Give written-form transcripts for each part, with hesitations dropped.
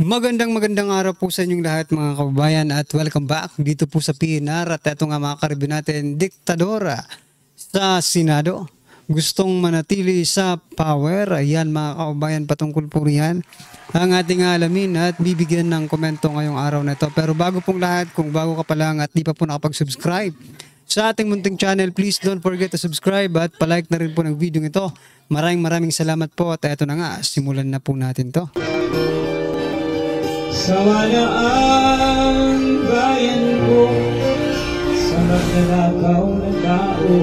Magandang araw po sa inyong lahat mga kababayan at welcome back dito po sa PNR at ito nga mga karibyo natin, diktadora sa Senado. Gustong manatili sa power. Ayan mga kababayan, patungkol po riyan ang ating alamin at bibigyan ng komento ngayong araw na ito. Pero bago pong lahat, kung bago ka pa lang at di pa po nakapag-subscribe sa ating munting channel, please don't forget to subscribe at palike na rin po ng video ito. Maraming salamat po at ito na nga, simulan na po natin to. Sawa na ang bayan ko sa magnanakaw na tao.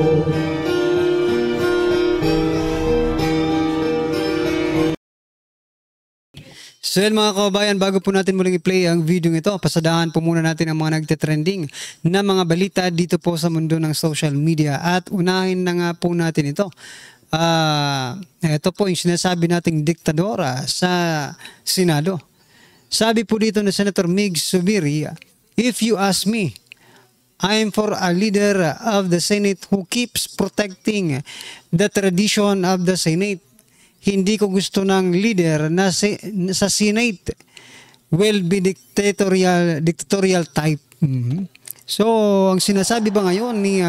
So yan mga kababayan, bago po natin muling i-play ang video ito, pasadahan po muna natin ang mga nagte-trending na mga balita dito po sa mundo ng social media. At unahin na nga po natin ito. Ito po yung sinasabi nating diktadora sa Senado. Sabi po dito na Senator Mig Zubiri, "If you ask me, I'm for a leader of the Senate who keeps protecting the tradition of the Senate. Hindi ko gusto ng leader na sa Senate will be dictatorial type." So, ang sinasabi ba ngayon ni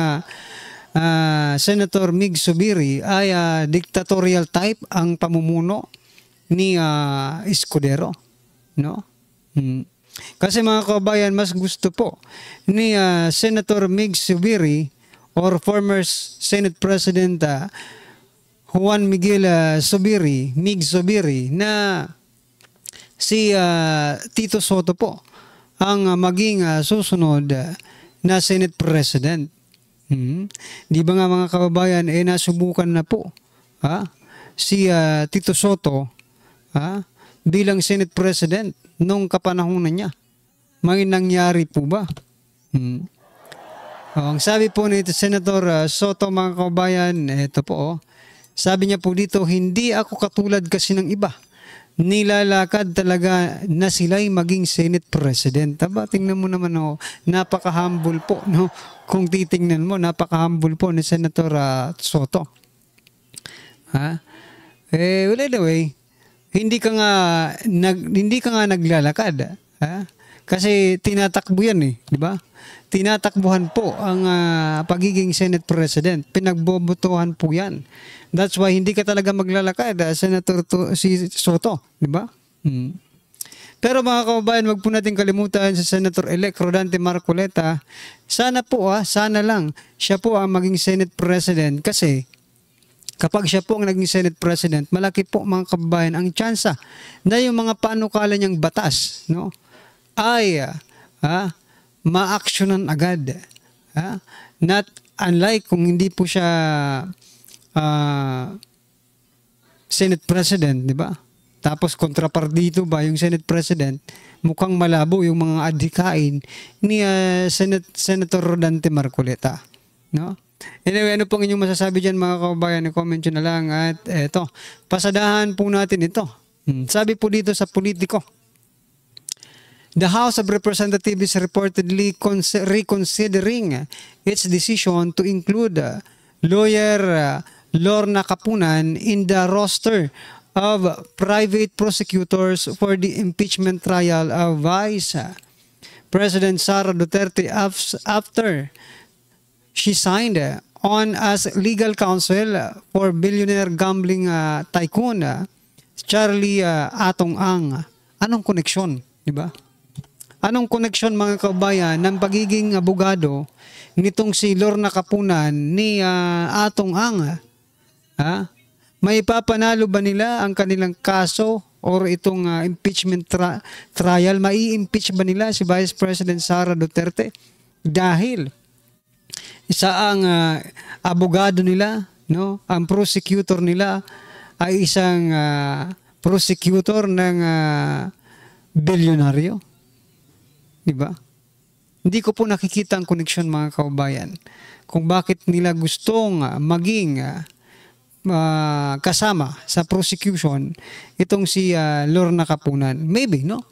Senator Mig Zubiri ay dictatorial type ang pamumuno ni Escudero? No? Kasi mga kababayan, mas gusto po ni Senator Mig Zubiri or former Senate President Juan Miguel Zubiri, Mig Zubiri, na si Tito Soto po ang maging susunod na Senate President. Di ba nga mga kababayan, nasubukan na po si Tito Soto bilang Senate President nung kapanahonan niya. May nangyari po ba? Ang sabi po ni Senator Soto mga kababayan, ito po, sabi niya po dito, "Hindi ako katulad kasi ng iba. Nilalakad talaga na sila'y maging Senate President." Aba, tingnan mo naman, napaka-humble po. No? Kung titingnan mo, napaka-humble po ni Senator Soto. Well, anyway, hindi ka nga naglalakad, kasi tinatakbo yan di ba? Tinatakbuhan po ang pagiging Senate President. Pinagbobotohan po yan. That's why hindi ka talaga maglalakad, Senator si Soto, di ba? Pero mga kababayan, wag po natin kalimutan si Senator-elect Rodante Marcoleta. Sana po, sana lang siya po ang maging Senate President, kasi kapag siya po ang naging Senate President, malaki po mga kababayan ang tsansa na yung mga panukala niyang batas ay ma-actionan agad. Not unlike kung hindi po siya Senate President, di ba? Tapos kontrapartito ba yung Senate President, mukhang malabo yung mga adhikain ni Senator Rodante Marcoleta. No? Anyway, ano pong inyong masasabi dyan mga kababayan? I-comment nyo na lang. At eto, pasadahan po natin ito. Sabi po dito sa Politico, "The House of Representatives is reportedly reconsidering its decision to include lawyer Lorna Kapunan in the roster of private prosecutors for the impeachment trial of Vice President Sara Duterte after she signed on as legal counsel for billionaire gambling tycoon Charlie Atong-Ang." Anong koneksyon, di ba? Anong koneksyon mga kababayan ng pagiging abogado nitong si Lorna Kapunan ni Atong-Ang? May papanalo ba nila ang kanilang kaso or itong impeachment trial? Mai-impeach ba nila si Vice President Sara Duterte dahil isa ang abogado nila, ang prosecutor nila ay isang prosecutor ng bilyonaryo? Diba? Hindi ko po nakikita ang koneksyon mga kababayan kung bakit nila gustong maging kasama sa prosecution itong si Lorna Kapunan. Maybe, no?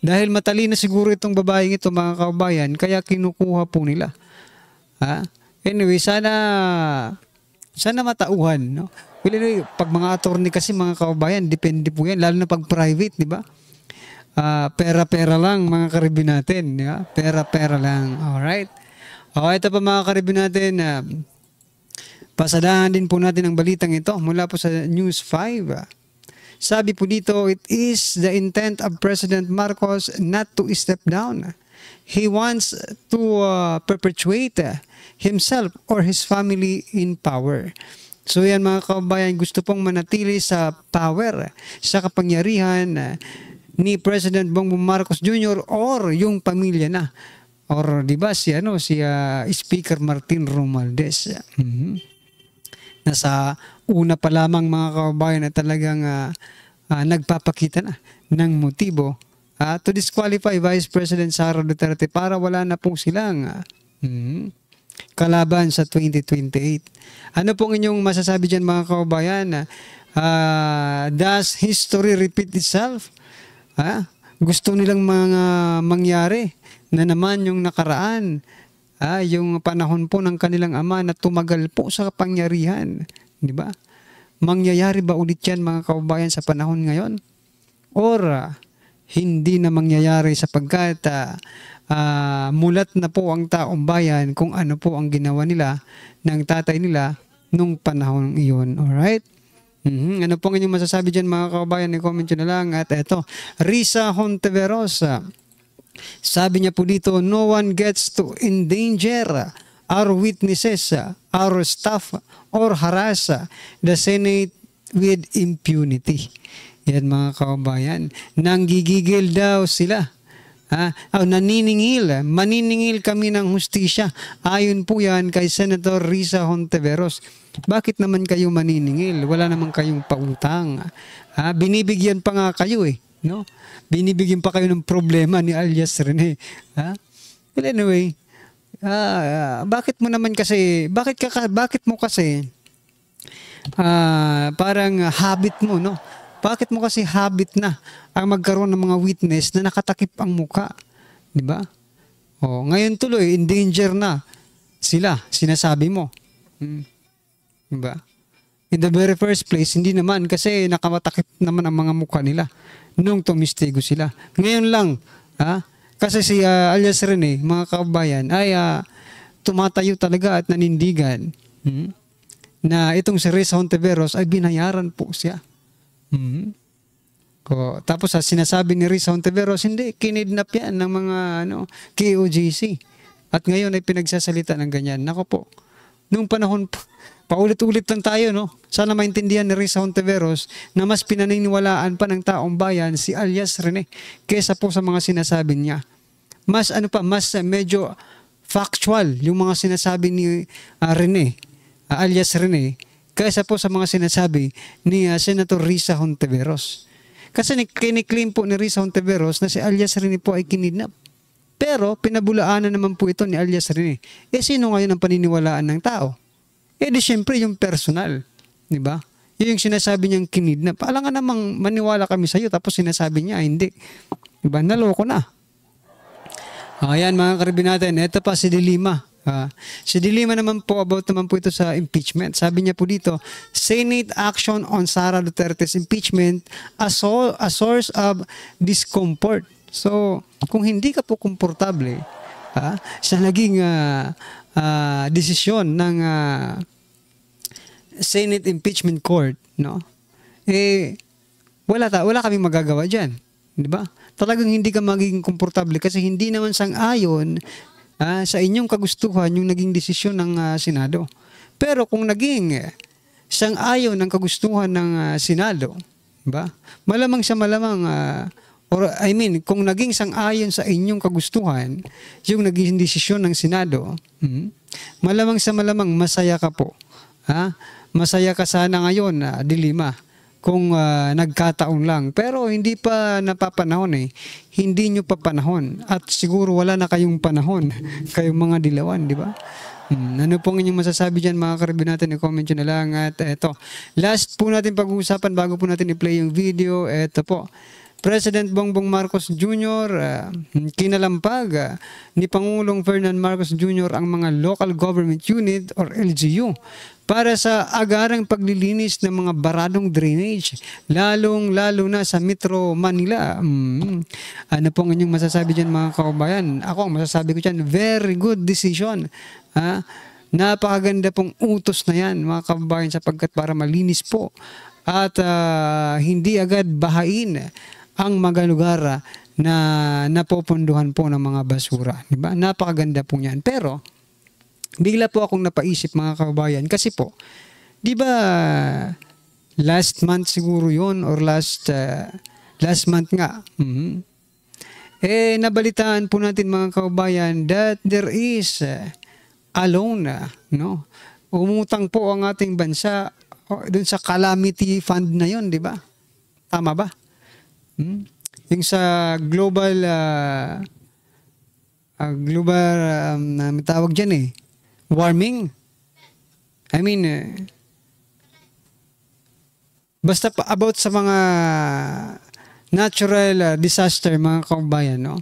Dahil matalino siguro itong babaeng ito mga kababayan, kaya kinukuha po nila. Anyway, sana matauhan, no? Well, anyway, pag mga attorney kasi mga kababayan, depende po yan, lalo na pag private, di ba? pera-pera lang mga karibin natin. Yeah? Pera-pera lang. Alright? Okay, ito pa mga karibin natin. Pasadahan din po natin ang balitang ito mula po sa News 5. Sabi po dito, it is the intent of President Marcos not to step down. He wants to perpetuate himself or his family in power. So yan mga kababayan, gusto pong manatili sa power, sa kapangyarihan ni President Bongbong Marcos Jr. or yung pamilya na. Or di ba si Speaker Martin Romualdez. Nasa una pa lamang mga kababayan na talagang nagpapakita na ng motibo to disqualify Vice President Sara Duterte para wala na po silang kalaban sa 2028. Ano pong inyong masasabi dyan mga kababayan? Does history repeat itself? Gusto nilang mangyari na naman yung nakaraan, yung panahon po ng kanilang ama na tumagal po sa kapangyarihan, di ba? Mangyayari ba ulit yan mga kababayan sa panahon ngayon? Or hindi na mangyayari sapagkat mulat na po ang taong bayan kung ano po ang ginawa nila ng tatay nila nung panahon iyon. Alright? Ano pong inyong masasabi dyan mga kababayan? I-comment nyo na lang. At eto, Risa Hontiveros. Sabi niya po dito, no one gets to endanger our witnesses, our staff, or harass the Senate with impunity. Yan mga kababayan. Nanggigigil daw sila. Maniningil kami ng hustisya. Ayon po yan kay Senator Risa Hontiveros. Bakit naman kayo maniningil? Wala naman kayong pautang. Binibigyan pa nga kayo no? Binibigyan pa kayo ng problema ni alias Rene. Well, anyway, bakit mo kasi parang habit mo, no? Bakit mo kasi habit na ang magkaroon ng mga witness na nakatakip ang muka? Di ba? Ngayon tuloy, in danger na sila, sinasabi mo. Di ba? In the very first place, hindi naman kasi nakamatakip naman ang mga mukha nila nung tumistigo sila. Ngayon lang, kasi si alias Rene, mga kababayan, ay tumatayo talaga at nanindigan na itong si Risa Hontiveros ay binayaran po siya. Tapos sinasabi ni Risa Hontiveros, hindi, kinidnap yan ng mga KOJC. At ngayon ay pinagsasalita ng ganyan. Nako po, nung panahon, paulit-ulit lang tayo, no? Sana maintindihan ni Risa Hontiveros na mas pinaniniwalaan pa ng taong bayan si alias Rene kesa po sa mga sinasabi niya. Mas medyo factual yung mga sinasabi ni Rene, alias Rene, kaysa po sa mga sinasabi ni Senator Risa Hontiveros. Kasi kiniklaim po ni Risa Hontiveros na si alias Rene po ay kinidnap. Pero pinabulaanan naman po ito ni alias Rene. Sino ngayon ang paniniwalaan ng tao? Di syempre yung personal. Di ba? Yung sinasabi niyang kinidnap. Alam nga namang maniwala kami sa iyo tapos sinasabi niya, hindi. Di ba? Naloko na. Ayan mga karibin natin. Ito pa si Dilima. Si Dilima naman po about naman po ito sa impeachment. Sabi niya po dito, Senate action on Sara Duterte's impeachment a source of discomfort. So, kung hindi ka po komportable sa naging desisyon ng Senate Impeachment Court, no? Wala kaming magagawa diyan, 'di ba? Talagang hindi ka magiging komportable kasi hindi naman sang-ayon sa inyong kagustuhan yung naging desisyon ng Senado. Pero kung naging sang-ayon ng kagustuhan ng Senado, 'di ba? Malamang sa malamang kung naging sang-ayon sa inyong kagustuhan yung naging desisyon ng Senado, malamang sa malamang masaya ka po. Masaya ka sana ngayon, Dilima, kung nagkataon lang. Pero hindi pa napapanahon Hindi nyo pa panahon. At siguro wala na kayong panahon. Kayong mga dilawan, di ba? Ano pong inyong masasabi dyan mga karibin natin? I-comment nyo na lang. At eto, last po natin pag-uusapan bago po natin i-play yung video. Eto po. President Bongbong Marcos Jr. Kinalampag ni Pangulong Ferdinand Marcos Jr. ang mga local government unit or LGU para sa agarang paglilinis ng mga baradong drainage, lalo na sa Metro Manila. Ano pong inyong masasabi dyan mga kababayan? Ako, masasabi ko dyan, very good decision. Napakaganda pong utos na yan mga kababayan sapagkat para malinis po at hindi agad bahain ang mga lugar na napopondohan po ng mga basura. Diba? Napakaganda po niyan. Pero, bigla po akong napaisip mga kababayan kasi po, di ba last month siguro yun or last month nga, nabalitaan po natin mga kababayan that there is a loan, no? Umutang po ang ating bansa dun sa calamity fund na yun, di ba? Tama ba? Yung sa global tawag dyan warming. I mean, basta pa about sa mga natural disaster mga kababayan, no?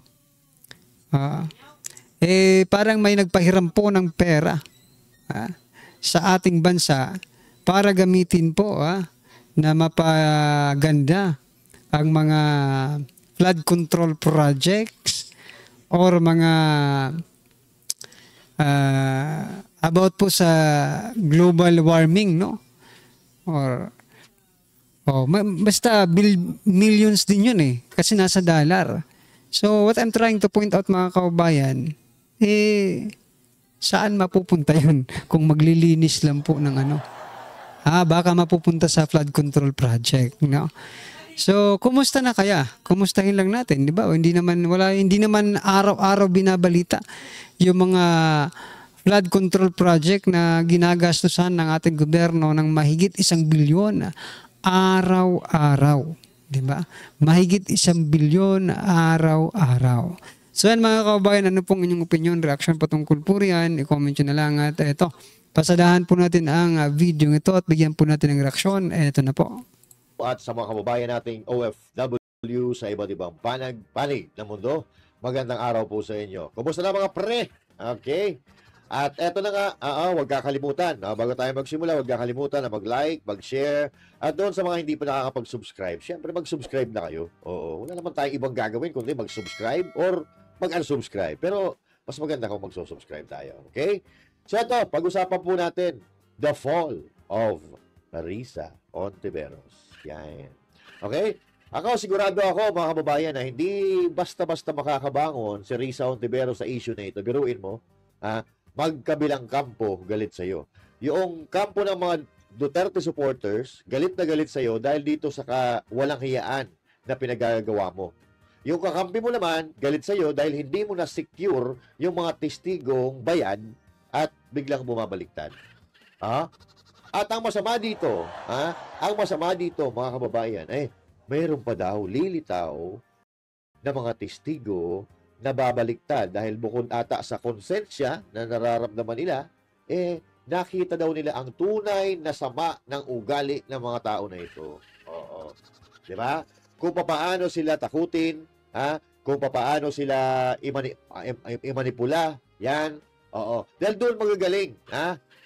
Parang may nagpahiram po ng pera sa ating bansa para gamitin po na mapaganda ang mga flood control projects or mga about po sa global warming, no? Or basta millions din yun kasi nasa dollar. So what I'm trying to point out mga kababayan, saan mapupunta yun kung maglilinis lang po ng baka mapupunta sa flood control project, no? So, kumusta na kaya? Kumustahin lang natin, di ba? Hindi naman araw-araw binabalita yung mga flood control project na ginagastusan ng ating gobyerno ng mahigit 1 bilyon araw-araw, di ba? Mahigit 1 bilyon araw-araw. So, yan mga kababayan, ano pong inyong opinion, reaction patungkol po riyan, i-comment nyo na lang at ito, pasadahan po natin ang video ito at bigyan po natin ng reaksyon. Ito na po. At sa mga kababayan nating OFW sa iba't ibang panig ng mundo, magandang araw po sa inyo. Kumusta na mga pre? Okay? At eto na nga, huwag kakalimutan. Bago tayo magsimula, huwag kakalimutan na mag-like, mag-share. At doon sa mga hindi pa nakakapag-subscribe, syempre mag-subscribe na kayo. Oo, wala naman tayong ibang gagawin kundi mag-subscribe or mag-unsubscribe. Pero mas maganda kung mag-subscribe tayo. Okay? So ito, pag-usapan po natin the fall of Risa Hontiveros. Yan. Okay? Ako, sigurado ako, mga kababayan, na hindi basta-basta makakabangon si Risa Hontiveros sa issue na ito. Biruin mo, magkabilang kampo galit sa'yo. Yung kampo ng mga Duterte supporters, galit na galit sa'yo dahil dito sa walang hiyaan na pinagagawa mo. Yung kakampi mo naman, galit sa'yo dahil hindi mo na-secure yung mga testigong bayan at biglang bumabaliktad. At ang masama dito, mga kababayan, mayroon pa daw lilitaw na mga testigo na babaliktad dahil bukod ata sa konsensya na nararamdaman nila, nakita daw nila ang tunay na sama ng ugali ng mga tao na ito. Oo. Di ba? Kung paano sila takutin, kung paano sila imanipula, yan. Oo. Dahil doon magagaling,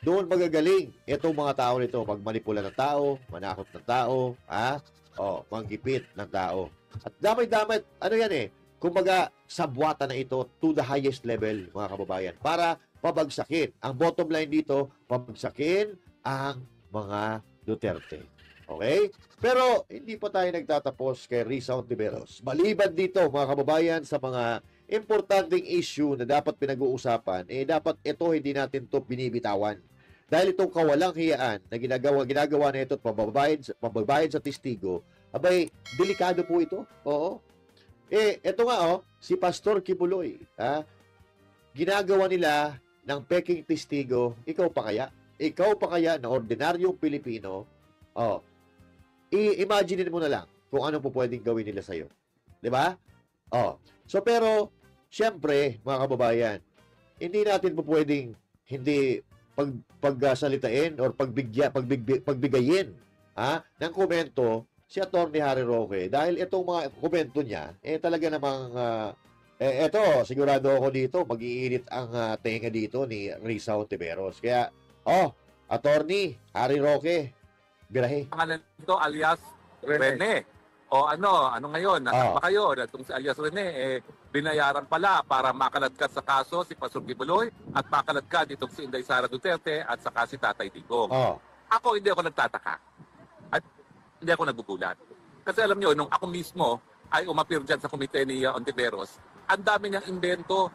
doon magagaling itong mga tao nito, magmanipula ng tao, manakot ng tao, manggipit ng tao. At damay-damay, kumbaga, sabwata na ito to the highest level, mga kababayan, para pabagsakin. Ang bottom line dito, pabagsakin ang mga Duterte. Okay? Pero, hindi pa tayo nagtatapos kay Risa Hontiveros. Maliban dito, mga kababayan, sa mga importanteng issue na dapat pinag-uusapan, dapat ito hindi natin to binibitawan. Dahil itong kawalang hiyaan na ginagawa na ito at pambabayad sa testigo, delikado po ito. Oo. Ito nga, si Pastor Kibuloy, ginagawa nila ng peking testigo, ikaw pa kaya? Ikaw pa kaya na ordinaryong Pilipino, i-imagine mo na lang kung ano po pwedeng gawin nila sa'yo. Diba? So, pero, syempre, mga kababayan, hindi natin po pwedeng hindi pagsalitain or pagbigayin ng komento si Atty. Harry Roque dahil itong mga komento niya, talaga namang, eto, sigurado ako dito, mag-iinit ang tenga dito ni Risa Hontiveros. Kaya, Atty. Harry Roque, birahe. Pangalan nito alias Rene. O ano ngayon, nasaan ba kayo? Itong si alias Rene, binayaran pala para makaladkad sa kaso si Pastor Kibuloy at makaladkad itong si Inday Sara Duterte at saka si Tatay Digong. Ako hindi ako nagtataka at hindi ako nagugulat. Kasi alam nyo, nung ako mismo ay umapir dyan sa komite ni Hontiveros, ang dami niyang invento.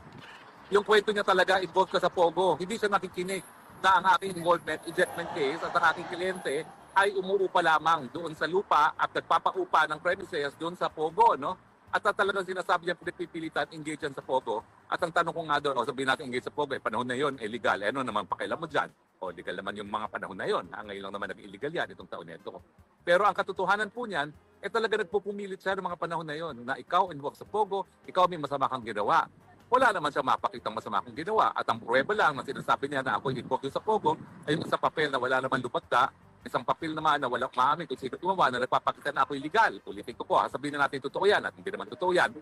Yung kwento niya talaga involved ka sa Pogo. Hindi siya nakikinig na ang aking involvement, ejectment case at ang aking kliyente ay umuupa lamang doon sa lupa at nagpapaupa ng premises doon sa Pogo, no? At talagang sinasabi niya pinipilitan engage yan sa Pogo. At ang tanong ko nga doon, sabihin natin engage sa Pogo, panahon na yon, legal. Ano naman pakialam mo dyan? Legal naman yung mga panahon na yon. Ngayon lang naman nag-illegal yan itong taon na ito. Pero ang katotohanan po niyan, talaga nagpupumilit siya ng mga panahon na yon na ikaw involved sa Pogo, ikaw may masama kang ginawa. Wala naman siya mapakitang masama kong ginawa. At ang pruweba lang na sinasabi niya na ako involved sa Pogo ay yung isang papel na wala naman lupagda, isang papel naman na walang maamin kung sino gumawa na nagpapakita na ako illegal. Ulitin ko po, sabihin na natin totoo yan at hindi naman totoo yan.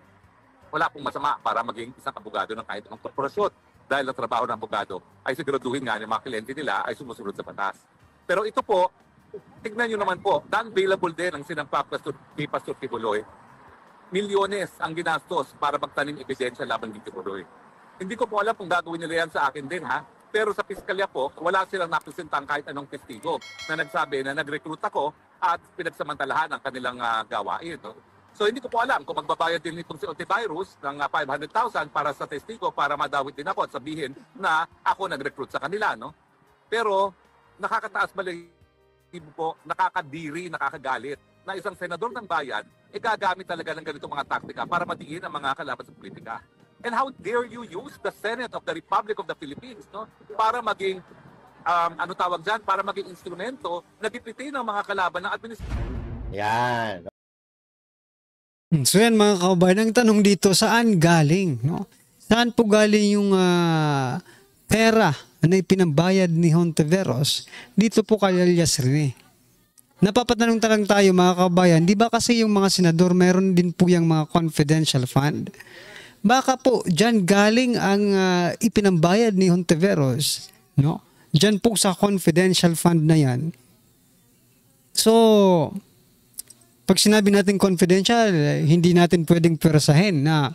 Wala pong masama para maging isang abogado ng kahit anong korporasyon. Dahil ang trabaho ng abogado ay siguraduhin nga yung mga kliyente nila ay sumusunod sa batas. Pero ito po, tignan nyo naman po, non-available din ang sinampa ni Pastor Kibuloy. Milyones ang ginastos para magtanim ebidensya laban ni Kibuloy. Hindi ko po alam kung gagawin nila yan sa akin din, ha? Pero sa piskalya po, wala silang napresentang kahit anong testigo na nagsabi na nag-recruit ako at pinagsamantalahan ang kanilang gawain. No? So hindi ko po alam kung magbabayad din itong si Hontiveros ng 500,000 para sa testigo para madawit din ako at sabihin na ako nag-recruit sa kanila. No? Pero nakakataas balahibo po, nakakadiri, nakakagalit na isang senador ng bayan gagamit talaga ng ganitong mga taktika para madiin ang mga kalaban sa politika. And how dare you use the Senate of the Republic of the Philippines, no, para maging para maging instrumento na dipitin ng mga kalaban ng administrasyon. Yan. So yan mga kababayan, ang tanong dito, saan galing? No? Saan po galing yung pera na ipinambayad ni Hontiveros dito po kay alias Rene? Napapatanong lang tayo mga kababayan, di ba kasi yung mga senador meron din po yung mga confidential fund? Baka po dyan galing ang ipinambayad ni Hontiveros, no? Dyan po sa confidential fund na yan. So, pag sinabi natin confidential, hindi natin pwedeng pwersahin na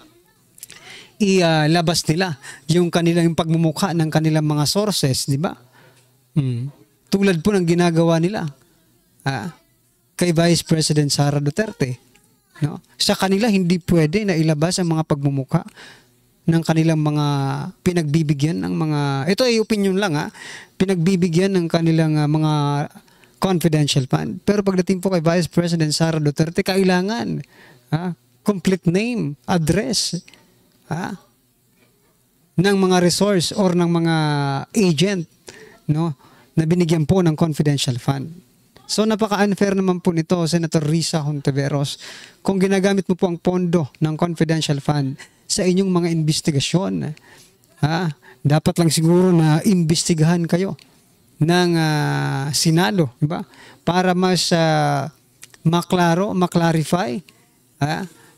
ilabas nila yung kanilang pagmumukha ng kanilang mga sources, di ba? Tulad po ng ginagawa nila kay Vice President Sara Duterte. No? Sa kanila hindi pwede na ilabas ang mga pagmumukha ng kanilang mga pinagbibigyan ng mga, ito ay opinion lang pinagbibigyan ng kanilang mga confidential fund. Pero pagdating po kay Vice President Sara Duterte, kailangan complete name, address ng mga resource or ng mga agent, no, na binigyan po ng confidential fund. So napaka-unfair naman po nito, Senator Risa Hontiveros, kung ginagamit mo po ang pondo ng confidential fund sa inyong mga investigasyon. Dapat lang siguro na imbestigahan kayo ng Senado, diba? Para mas maklarify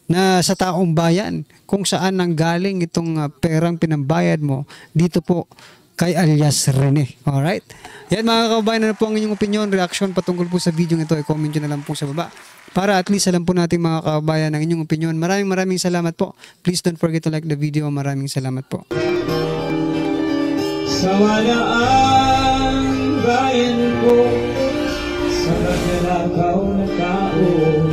na sa taong bayan kung saan nanggaling itong perang pinambayad mo dito po kay alias Rene. Alright? Yan mga kababayan, na po ang inyong opinion, reaction patungkol po sa video ito, i-comment nyo na lang po sa baba. Para at least alam po natin mga kababayan ang inyong opinion. Maraming salamat po. Please don't forget to like the video. Maraming salamat po. Sawala ang bayan ko sa magnanakaw na tao.